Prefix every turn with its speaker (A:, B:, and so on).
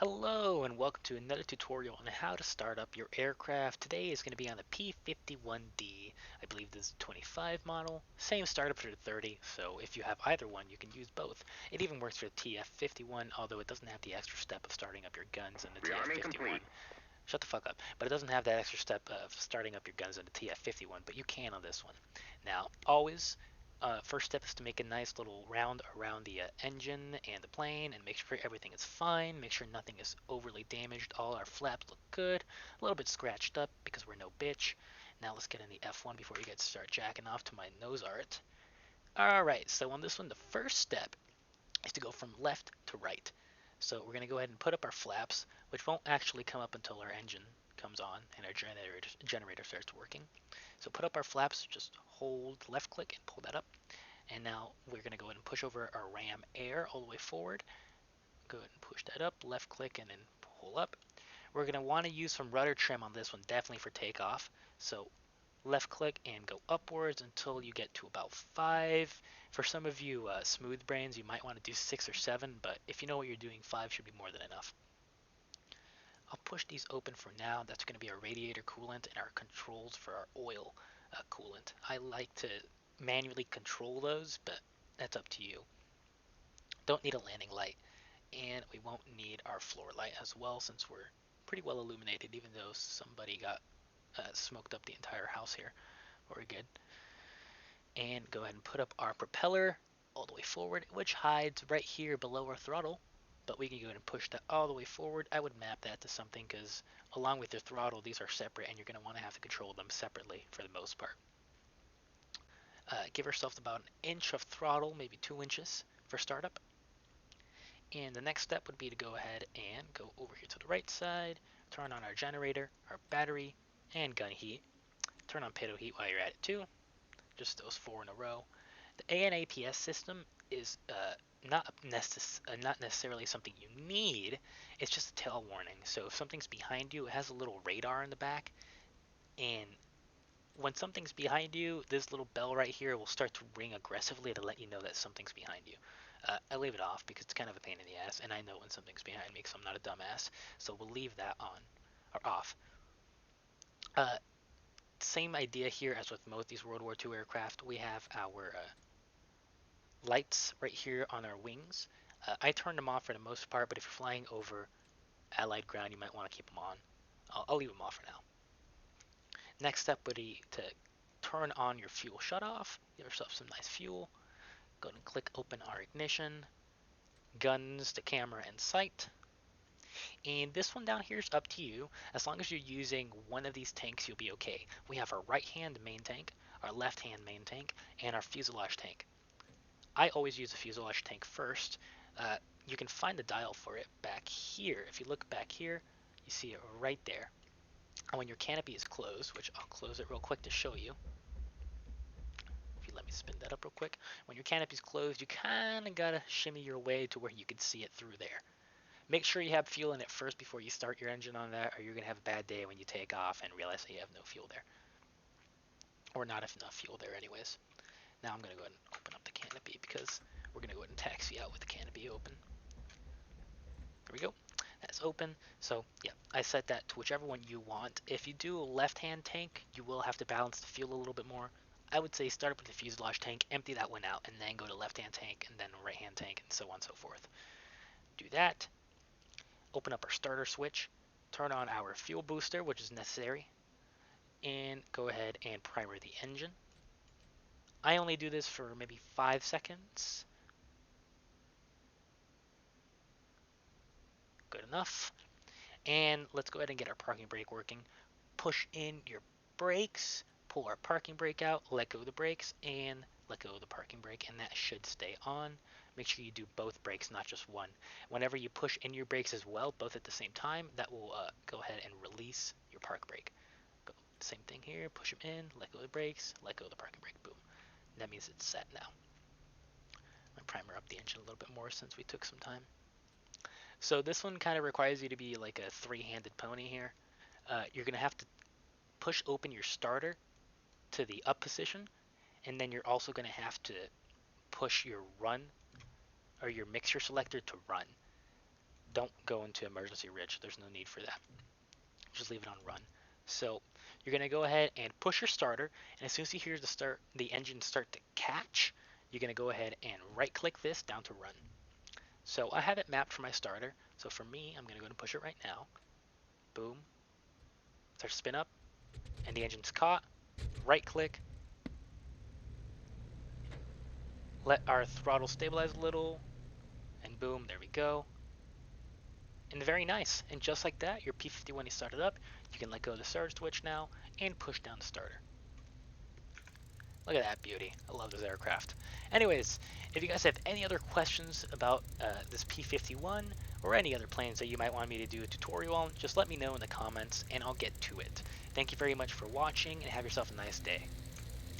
A: Hello and welcome to another tutorial on how to start up your aircraft. Today is going to be on the P-51D. I believe this is the 25 model. Same startup for the 30, so if you have either one, you can use both. It even works for the TF-51, although it doesn't have the extra step of starting up your guns in the TF-51. Shut the fuck up. But it doesn't have that extra step of starting up your guns in the TF-51, but you can on this one. Now, always, first step is to make a nice little round around the engine and the plane and make sure everything is fine. Make sure nothing is overly damaged. All our flaps look good. A little bit scratched up because we're no bitch. Now let's get in the F1 before you guys start jacking off to my nose art. Alright, so on this one, the first step is to go from left to right. So we're going to go ahead and put up our flaps, which won't actually come up until our engine comes on and our generator starts working. So put up our flaps, just hold left click and pull that up. And now we're going to go ahead and push over our ram air all the way forward. Go ahead and push that up, left click and then pull up. We're going to want to use some rudder trim on this one, definitely for takeoff. So left click and go upwards until you get to about 5. For some of you smooth brains, you might want to do 6 or 7, but if you know what you're doing, 5 should be more than enough. I'll push these open for now. That's going to be our radiator coolant and our controls for our oil coolant. I like to manually control those, but that's up to you. Don't need a landing light, and we won't need our floor light as well since we're pretty well illuminated, even though somebody got smoked up the entire house here. We're good. And go ahead and put up our propeller all the way forward, which hides right here below our throttle. But we can go ahead and push that all the way forward. I would map that to something because along with your throttle, these are separate and you're going to want to have to control them separately for the most part. Give yourself about an inch of throttle, maybe 2 inches for startup. And the next step would be to go ahead and go over here to the right side, turn on our generator, our battery, and gun heat. Turn on pitot heat while you're at it too, just those 4 in a row. The ANAPS system is not necessarily something you need. It's just a tail warning. So if something's behind you, it has a little radar in the back, and when something's behind you, this little bell right here will start to ring aggressively to let you know that something's behind you. I leave it off because it's kind of a pain in the ass, and I know when something's behind me because I'm not a dumbass. So we'll leave that on or off. Uh, Same idea here as with most of these World War II aircraft. We have our lights right here on our wings. I turn them off for the most part, but if you're flying over Allied ground, you might want to keep them on. I'll leave them off for now. Next step would be to turn on your fuel shutoff. Give yourself some nice fuel. Go ahead and click open our ignition. Guns to camera and sight. And this one down here is up to you. As long as you're using one of these tanks, you'll be okay. We have our right hand main tank, our left hand main tank, and our fuselage tank. I always use the fuselage tank first. You can find the dial for it back here. If you look back here, you see it right there. And when your canopy is closed, which I'll close it real quick to show you. If you let me spin that up real quick. When your canopy's closed, you kind of gotta shimmy your way to where you can see it through there. Make sure you have fuel in it first before you start your engine on that, or you're gonna have a bad day when you take off and realize that you have no fuel there. Or not enough fuel there anyways. Now I'm gonna go ahead and open up the canopy because we're gonna go ahead and taxi out with the canopy open. There we go. That's open. So yeah, I set that to whichever one you want. If you do a left-hand tank, you will have to balance the fuel a little bit more. I would say start up with the fuselage tank, empty that one out, and then go to left-hand tank, and then right-hand tank, and so on and so forth. Do that. Open up our starter switch. Turn on our fuel booster, which is necessary, and go ahead and primer the engine. I only do this for maybe 5 seconds. Good enough. And let's go ahead and get our parking brake working. Push in your brakes, pull our parking brake out, let go of the brakes, and let go of the parking brake, and that should stay on. Make sure you do both brakes, not just one. Whenever you push in your brakes as well, both at the same time, that will go ahead and release your park brake. Go, same thing here, push them in, let go of the brakes, let go of the parking brake, boom. And that means it's set now. I'm gonna primer up the engine a little bit more since we took some time. So this one kind of requires you to be like a three-handed pony here. You're gonna have to push open your starter to the up position, and then you're also going to have to push your run or your mixture selector to run. don't go into emergency ridge. There's no need for that. Just leave it on run. So you're going to go ahead and push your starter, and as soon as you hear the engine start to catch, you're going to go ahead and right click this down to run. So I have it mapped for my starter. So for me, I'm going to go and push it right now. Boom. Start to spin up, and the engine's caught. Right click. Let our throttle stabilize a little, and boom, there we go. And very nice. And just like that, your P-51 is started up. You can let go of the surge switch now and push down the starter. Look at that beauty. I love this aircraft. Anyways, if you guys have any other questions about this P-51 or any other planes that you might want me to do a tutorial on, just let me know in the comments and I'll get to it. Thank you very much for watching and have yourself a nice day.